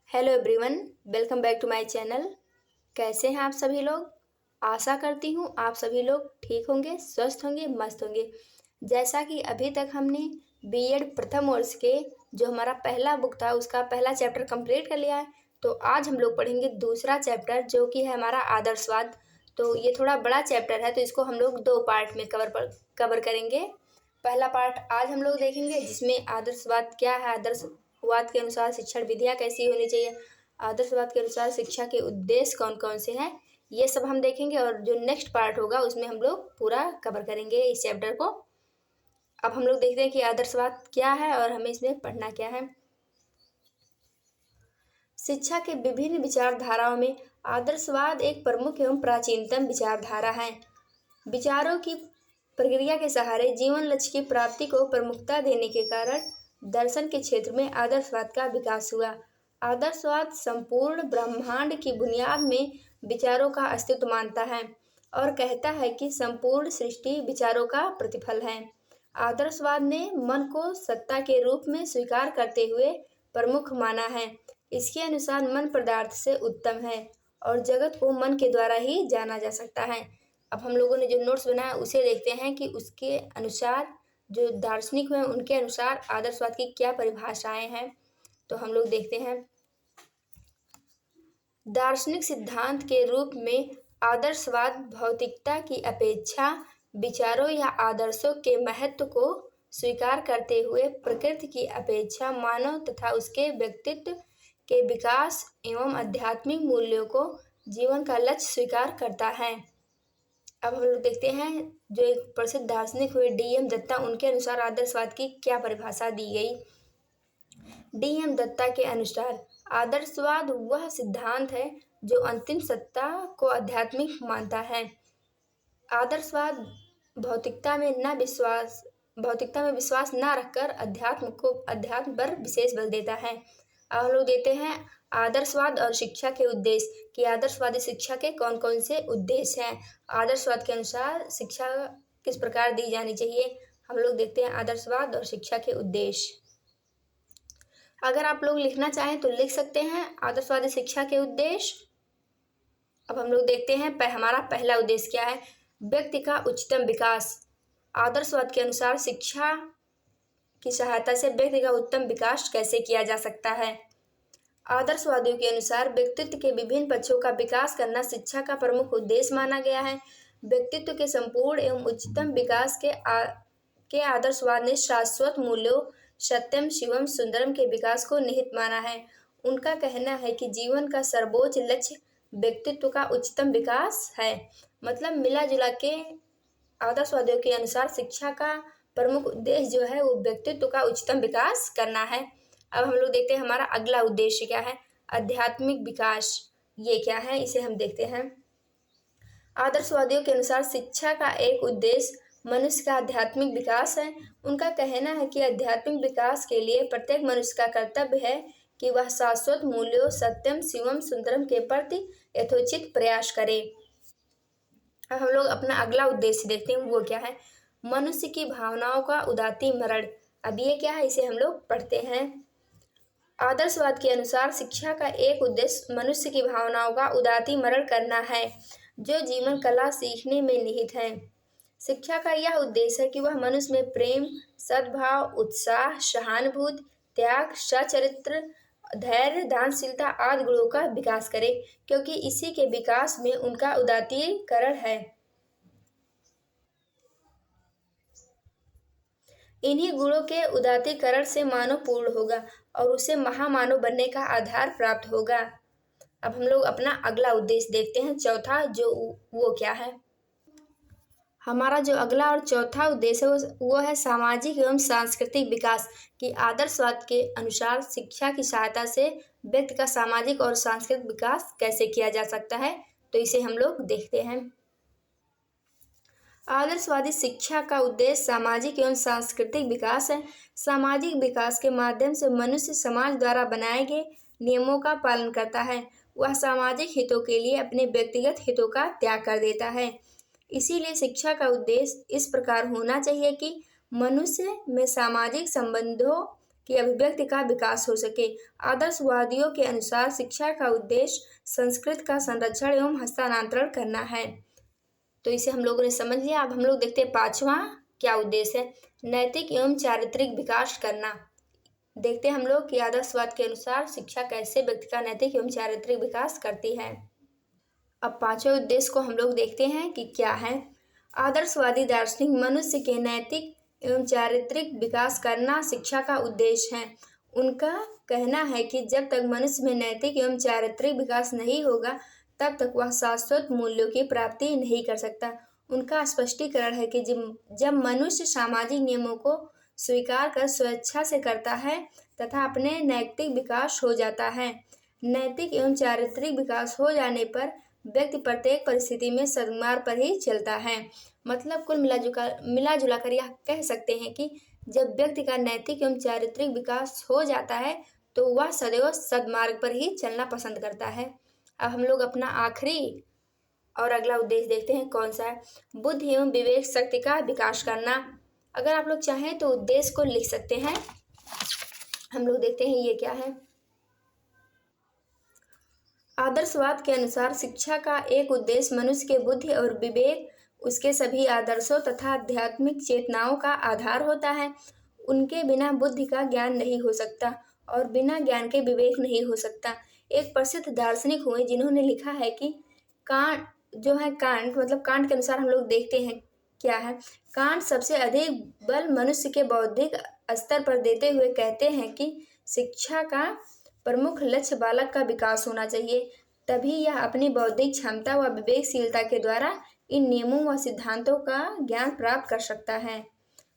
Hello everyone, welcome back to my channel. कैसे हैं आप सभी लोग। आशा करती हूँ आप सभी लोग ठीक होंगे, स्वस्थ होंगे, मस्त होंगे। जैसा कि अभी तक हमने बीएड प्रथम वर्ष के जो हमारा पहला बुक था उसका पहला चैप्टर कंप्लीट कर लिया है। तो आज हम लोग पढ़ेंगे दूसरा चैप्टर जो कि है हमारा आदर्शवाद। तो ये थोड़ा बड़ा चैप्टर है तो इसको हम लोग दो पार्ट में कवर करेंगे। पहला पार्ट आज हम लोग देखेंगे जिसमें आदर्शवाद क्या है, आदर्शवाद के अनुसार शिक्षण विधियाँ कैसी होनी चाहिए, आदर्शवाद के अनुसार शिक्षा के उद्देश्य कौन कौन से हैं, ये सब हम देखेंगे। और जो नेक्स्ट पार्ट होगा उसमें हम लोग पूरा कवर करेंगे इस चैप्टर को। अब हम लोग देखते हैं कि आदर्शवाद क्या है और हमें इसमें पढ़ना क्या है। शिक्षा के विभिन्न विचारधाराओं में आदर्शवाद एक प्रमुख एवं प्राचीनतम विचारधारा है। विचारों की प्रक्रिया के सहारे जीवन लक्ष्य की प्राप्ति को प्रमुखता देने के कारण दर्शन के क्षेत्र में आदर्शवाद का विकास हुआ। आदर्शवाद संपूर्ण ब्रह्मांड की बुनियाद में विचारों का अस्तित्व मानता है और कहता है कि संपूर्ण सृष्टि विचारों का प्रतिफल है। आदर्शवाद ने मन को सत्ता के रूप में स्वीकार करते हुए प्रमुख माना है। इसके अनुसार मन पदार्थ से उत्तम है और जगत को मन के द्वारा ही जाना जा सकता है। अब हम लोगों ने जो नोट्स बनाया उसे देखते हैं कि उसके अनुसार जो दार्शनिक हैं उनके अनुसार आदर्शवाद की क्या परिभाषाएं हैं। तो हम लोग देखते हैं। दार्शनिक सिद्धांत के रूप में आदर्शवाद भौतिकता की अपेक्षा विचारों या आदर्शों के महत्व को स्वीकार करते हुए प्रकृति की अपेक्षा मानव तथा उसके व्यक्तित्व के विकास एवं आध्यात्मिक मूल्यों को जीवन का लक्ष्य स्वीकार करता है। अब हम लोग देखते हैं जो एक प्रसिद्ध दार्शनिक हुए डी.एम. दत्ता, उनके अनुसार आदर्शवाद की क्या परिभाषा दी गई। डी.एम. दत्ता के अनुसार आदर्शवाद वह सिद्धांत है जो अंतिम सत्ता को आध्यात्मिक मानता है। आदर्शवाद भौतिकता में विश्वास न रखकर अध्यात्म पर विशेष बल देता है। अब हम लोग देते हैं आदर्शवाद और शिक्षा के उद्देश्य कि आदर्शवादी शिक्षा के कौन कौन से उद्देश्य हैं। आदर्शवाद के अनुसार शिक्षा किस प्रकार दी जानी चाहिए। हम लोग देखते हैं आदर्शवाद और शिक्षा के उद्देश्य। अगर आप लोग लिखना चाहें तो लिख सकते हैं आदर्शवादी शिक्षा के उद्देश्य। अब हम लोग देखते हैं हमारा पहला उद्देश्य क्या है। व्यक्ति का उच्चतम विकास। आदर्शवाद के अनुसार शिक्षा की सहायता से व्यक्ति का उत्तम विकास कैसे किया जा सकता है। आदर्शवादियों के अनुसार व्यक्तित्व के विभिन्न पक्षों का विकास करना शिक्षा का प्रमुख उद्देश्य माना गया है। व्यक्तित्व के संपूर्ण एवं उच्चतम विकास के आदर्शवाद ने शाश्वत मूल्यों सत्यम शिवम सुंदरम के विकास को निहित माना है। उनका कहना है कि जीवन का सर्वोच्च लक्ष्य व्यक्तित्व का उच्चतम विकास है। मतलब मिला जुला के आदर्शवादियों के अनुसार शिक्षा का प्रमुख उद्देश्य जो है वो व्यक्तित्व का उच्चतम विकास करना है। अब हम लोग देखते हैं हमारा अगला उद्देश्य क्या है। आध्यात्मिक विकास। ये क्या है इसे हम देखते हैं। आदर्शवादियों के अनुसार शिक्षा का एक उद्देश्य मनुष्य का आध्यात्मिक विकास है। उनका कहना है कि आध्यात्मिक विकास के लिए प्रत्येक मनुष्य का कर्तव्य है कि वह शाश्वत मूल्यों सत्यम शिवम सुंदरम के प्रति यथोचित प्रयास करे। अब हम लोग अपना अगला उद्देश्य देखते हैं वो क्या है। मनुष्य की भावनाओं का उदात्तीकरण। अब ये क्या है इसे हम लोग पढ़ते हैं। आदर्शवाद के अनुसार शिक्षा का एक उद्देश्य मनुष्य की भावनाओं का उदात्तीकरण करना है जो जीवन कला सीखने में निहित है। शिक्षा का यह उद्देश्य है कि वह मनुष्य में प्रेम, सद्भाव, उत्साह, सहानुभूति, त्याग, सच्चरित्र, धैर्य, दानशीलता आदि गुणों का विकास करे क्योंकि इसी के विकास में उनका उदात्तीकरण है। इन्हीं गुणों के उदात्तीकरण से मानव पूर्ण होगा और उसे महामानव बनने का आधार प्राप्त होगा। अब हम लोग अपना अगला उद्देश्य देखते हैं चौथा, जो वो क्या है। हमारा जो अगला और चौथा उद्देश्य है वो है सामाजिक एवं सांस्कृतिक विकास की आदर्शवाद के अनुसार शिक्षा की सहायता से व्यक्ति का सामाजिक और सांस्कृतिक विकास कैसे किया जा सकता है। तो इसे हम लोग देखते हैं। आदर्शवादी शिक्षा का उद्देश्य सामाजिक एवं सांस्कृतिक विकास है। सामाजिक विकास के माध्यम से मनुष्य समाज द्वारा बनाए गए नियमों का पालन करता है। वह सामाजिक हितों के लिए अपने व्यक्तिगत हितों का त्याग कर देता है। इसीलिए शिक्षा का उद्देश्य इस प्रकार होना चाहिए कि मनुष्य में सामाजिक संबंधों कि अभिव्यक्ति का विकास हो सके। आदर्शवादियों के अनुसार शिक्षा का उद्देश्य संस्कृत का संरक्षण एवं हस्तांतरण करना है। तो इसे हम लोगों ने समझ लिया। अब हम लोग देखते हैं पांचवा क्या उद्देश्य है, नैतिक एवं चारित्रिक विकास करना। देखते हैं हम लोग कि आदर्शवाद के अनुसार शिक्षा कैसे व्यक्ति का नैतिक एवं चारित्रिक विकास करती है। अब पांचवें उद्देश्य को हम लोग देखते हैं कि क्या है। आदर्शवादी दार्शनिक मनुष्य के नैतिक एवं चारित्रिक विकास करना शिक्षा का उद्देश्य है। उनका कहना है कि जब तक मनुष्य में नैतिक एवं चारित्रिक विकास नहीं होगा तब तक वह शाश्वत मूल्यों की प्राप्ति नहीं कर सकता। उनका स्पष्टीकरण है कि जब मनुष्य सामाजिक नियमों को स्वीकार कर स्वेच्छा से करता है तथा अपने नैतिक विकास हो जाता है। नैतिक एवं चारित्रिक विकास हो जाने पर व्यक्ति प्रत्येक परिस्थिति में सद्मार्ग पर ही चलता है। मतलब कुल मिला जुला कर यह कह सकते हैं कि जब व्यक्ति का नैतिक एवं चारित्रिक विकास हो जाता है तो वह सदैव सद्मार्ग पर ही चलना पसंद करता है। अब हम लोग अपना आखिरी और अगला उद्देश्य देखते हैं कौन सा है, बुद्धि एवं विवेक शक्ति का विकास करना। अगर आप लोग चाहें तो उद्देश्य को लिख सकते हैं। हम लोग देखते हैं ये क्या है। आदर्शवाद के अनुसार शिक्षा का एक उद्देश्य मनुष्य के बुद्धि और विवेक उसके सभी आदर्शों तथा आध्यात्मिक चेतनाओं का आधार होता है। उनके बिना बुद्धि का ज्ञान नहीं हो सकता और बिना ज्ञान के विवेक नहीं हो सकता। एक प्रसिद्ध दार्शनिक हुए जिन्होंने लिखा है कि कांट मतलब कांट के अनुसार हम लोग देखते हैं क्या है। कांट सबसे अधिक बल मनुष्य के बौद्धिक स्तर पर देते हुए कहते हैं कि शिक्षा का प्रमुख लक्ष्य बालक का विकास होना चाहिए, तभी यह अपनी बौद्धिक क्षमता व विवेकशीलता के द्वारा इन नियमों व सिद्धांतों का ज्ञान प्राप्त कर सकता है।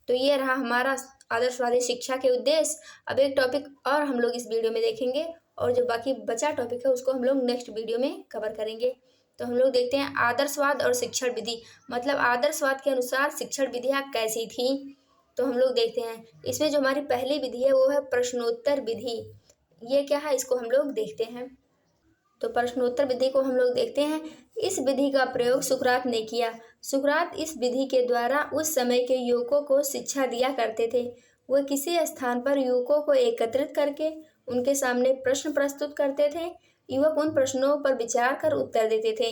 तो ये रहा हमारा आदर्शवादी शिक्षा के उद्देश्य। अब एक टॉपिक और हम लोग इस वीडियो में देखेंगे और जो बाकी बचा टॉपिक है उसको हम लोग नेक्स्ट वीडियो में कवर करेंगे। तो हम लोग देखते हैं आदर्शवाद और शिक्षण विधि, मतलब आदर्शवाद के अनुसार शिक्षण विधियाँ कैसी थी। तो हम लोग देखते हैं इसमें जो हमारी पहली विधि है वो है प्रश्नोत्तर विधि। ये क्या है इसको हम लोग देखते हैं। तो प्रश्नोत्तर विधि को हम लोग देखते हैं। इस विधि का प्रयोग सुकरात ने किया। सुकरात इस विधि के द्वारा उस समय के युवकों को शिक्षा दिया करते थे। वह किसी स्थान पर युवकों को एकत्रित करके उनके सामने प्रश्न प्रस्तुत करते थे। युवक उन प्रश्नों पर विचार कर उत्तर देते थे,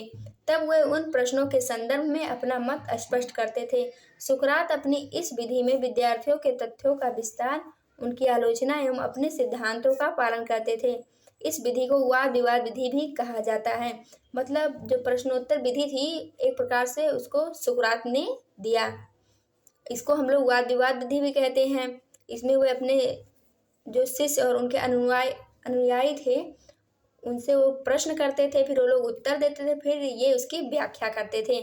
तब वे उन प्रश्नों के संदर्भ में अपना मत स्पष्ट करते थे। सुकरात अपनी इस विधि में विद्यार्थियों के तथ्यों का विस्तार, उनकी आलोचना एवं अपने सिद्धांतों का पालन करते थे। इस विधि को वाद विवाद विधि भी कहा जाता है। मतलब जो प्रश्नोत्तर विधि थी एक प्रकार से उसको सुकरात ने दिया। इसको हम लोग वाद विवाद विधि भी कहते हैं। इसमें वे अपने जो शिष्य और उनके अनुयायी थे उनसे वो प्रश्न करते थे, फिर वो लोग उत्तर देते थे, फिर ये उसकी व्याख्या करते थे।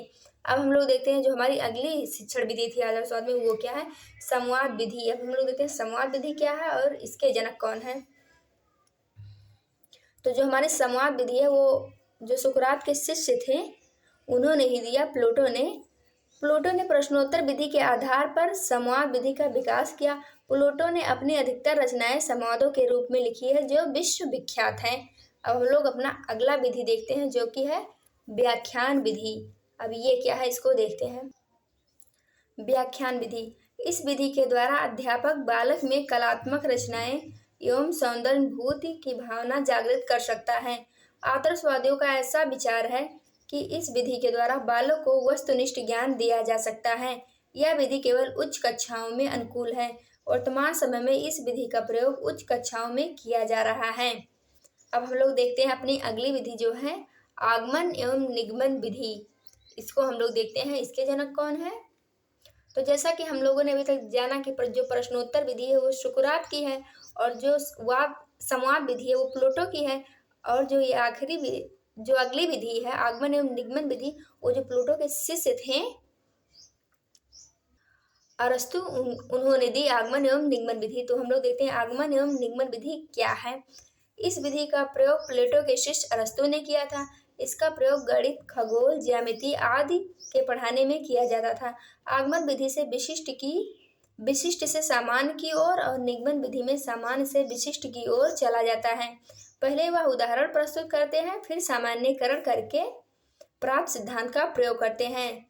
अब हम लोग देखते हैं जो हमारी अगली शिक्षण विधि थी आदर्शवाद में वो क्या है, संवाद विधि। अब हम लोग देखते हैं संवाद विधि क्या है और इसके जनक कौन है। तो जो हमारी संवाद विधि है वो जो सुकरात के शिष्य थे उन्होंने ही दिया, प्लेटो ने प्रश्नोत्तर विधि के आधार पर संवाद विधि का विकास किया। प्लेटो ने अपनी अधिकतर रचनाएं संवादों के रूप में लिखी है जो विश्व विख्यात हैं। अब हम लोग अपना अगला विधि देखते हैं जो कि है व्याख्यान विधि। अब ये क्या है इसको देखते हैं। व्याख्यान विधि, इस विधि के द्वारा अध्यापक बालक में कलात्मक रचनाएं एवं सौंदर्यभूति की भावना जागृत कर सकता है। आदर्शवादियों का ऐसा विचार है कि इस विधि के द्वारा बालक को वस्तुनिष्ठ ज्ञान दिया जा सकता है। यह विधि केवल उच्च कक्षाओं में अनुकूल है। वर्तमान समय में इस विधि का प्रयोग उच्च कक्षाओं में किया जा रहा है। अब हम लोग देखते हैं अपनी अगली विधि जो है आगमन एवं निगमन विधि। इसको हम लोग देखते हैं, इसके जनक कौन है। तो जैसा कि हम लोगों ने अभी तक जाना कि जो प्रश्नोत्तर विधि है वो सुकरात की है और जो संवाद विधि है वो प्लेटो की है, और जो ये आखिरी जो अगली विधि है आगमन एवं निगमन विधि वो जो प्लेटो के शिष्य थे अरस्तु उन्होंने दी आगमन एवं निगमन विधि। तो हम लोग देखते हैं आगमन एवं निगमन विधि क्या है। इस विधि का प्रयोग प्लेटो के शिष्य अरस्तु ने किया था। इसका प्रयोग गणित, खगोल, ज्यामिति आदि के पढ़ाने में किया जाता था। आगमन विधि से विशिष्ट से सामान्य की ओर और निगमन विधि में सामान्य से विशिष्ट की ओर चला जाता है। पहले वह उदाहरण प्रस्तुत करते हैं, फिर सामान्यीकरण करके प्राप्त सिद्धांत का प्रयोग करते हैं।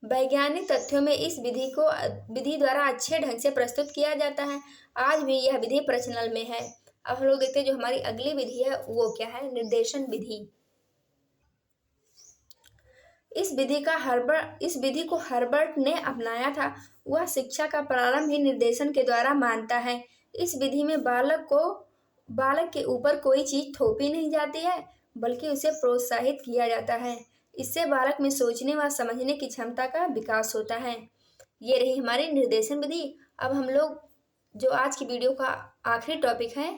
वैज्ञानिक तथ्यों में इस विधि द्वारा अच्छे ढंग से प्रस्तुत किया जाता है। आज भी यह विधि प्रचलन में है। अब हम लोग देखते हैं जो हमारी अगली विधि है वो क्या है, निर्देशन विधि। इस विधि को हर्बर्ट ने अपनाया था। वह शिक्षा का प्रारंभ ही निर्देशन के द्वारा मानता है। इस विधि में बालक के ऊपर कोई चीज थोपी नहीं जाती है, बल्कि उसे प्रोत्साहित किया जाता है। इससे बालक में सोचने व समझने की क्षमता का विकास होता है। ये रही हमारी निर्देशन विधि। अब हम लोग जो आज की वीडियो का आखिरी टॉपिक है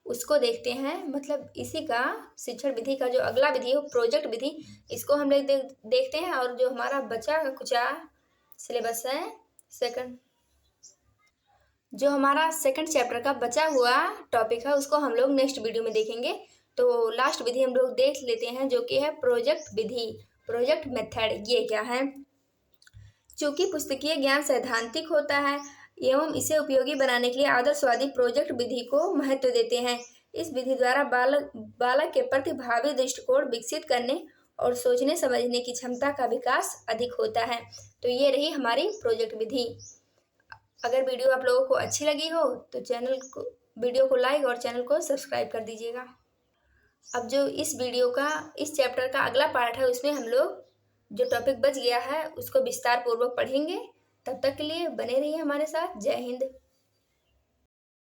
उसको देखते हैं, मतलब इसी का शिक्षण विधि का जो अगला विधि है वो प्रोजेक्ट विधि। इसको हम लोग देखते हैं। और जो हमारा बचा कुचा सिलेबस है जो हमारा सेकंड चैप्टर का बचा हुआ टॉपिक है उसको हम लोग नेक्स्ट वीडियो में देखेंगे। तो लास्ट विधि हम लोग देख लेते हैं जो कि है प्रोजेक्ट विधि, प्रोजेक्ट मेथड। ये क्या है? चूंकि पुस्तकीय ज्ञान सैद्धांतिक होता है एवं इसे उपयोगी बनाने के लिए आदर्शवादी प्रोजेक्ट विधि को महत्व देते हैं। इस विधि द्वारा बालक के प्रतिभावी दृष्टिकोण विकसित करने और सोचने समझने की क्षमता का विकास अधिक होता है। तो ये रही हमारी प्रोजेक्ट विधि। अगर वीडियो आप लोगों को अच्छी लगी हो तो वीडियो को लाइक और चैनल को सब्सक्राइब कर दीजिएगा। अब जो इस चैप्टर का अगला पार्ट है उसमें हम लोग जो टॉपिक बच गया है उसको विस्तार पूर्वक पढ़ेंगे। तब तक के लिए बने रहिए हमारे साथ। जय हिंद।